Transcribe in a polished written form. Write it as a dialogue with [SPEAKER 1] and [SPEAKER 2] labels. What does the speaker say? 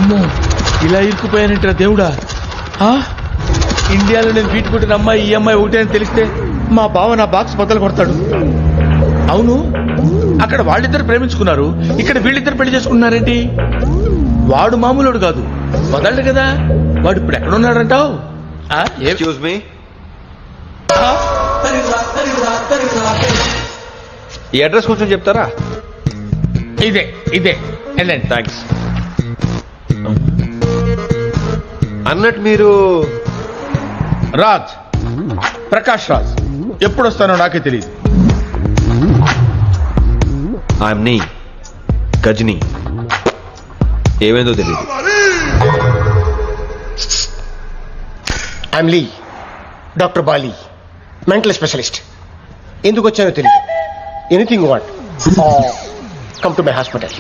[SPEAKER 1] అమ్మో ఇలా ఇరుక్కుపోయానంటారా దేవుడా. ఇండియాలో నేను బీట్ కొట్టిన అమ్మాయి ఈ అమ్మాయి ఒకటే అని తెలిస్తే మా బావ నా బాక్స్ బద్దలు కొడతాడు. అవును, అక్కడ వాళ్ళిద్దరు ప్రేమించుకున్నారు, ఇక్కడ వీళ్ళిద్దరు పెళ్లి చేసుకున్నారేంటి? వాడు మామూలుడు కాదు, వదలడు కదా. వాడు ఇప్పుడు ఎక్కడున్నాడంటావు?
[SPEAKER 2] ఎక్స్క్యూజ్ మీ, ఈ అడ్రస్ కొంచెం చెప్తారా?
[SPEAKER 1] ఇదే ఇదే వెళ్ళండి.
[SPEAKER 2] థ్యాంక్స్. అన్నట్టు మీరు
[SPEAKER 1] రాజ్, ప్రకాష్ రాజ్. ఎప్పుడు వస్తానో నాకే తెలియదు.
[SPEAKER 2] ఐఎమ్ నీ గజనీ. ఏమైందో తెలియదు.
[SPEAKER 3] ఐఎమ్ లీ, డాక్టర్ బాలీ, మెంటల్ స్పెషలిస్ట్. ఎందుకు వచ్చానో తెలియదు. Anything what, come to my hospital.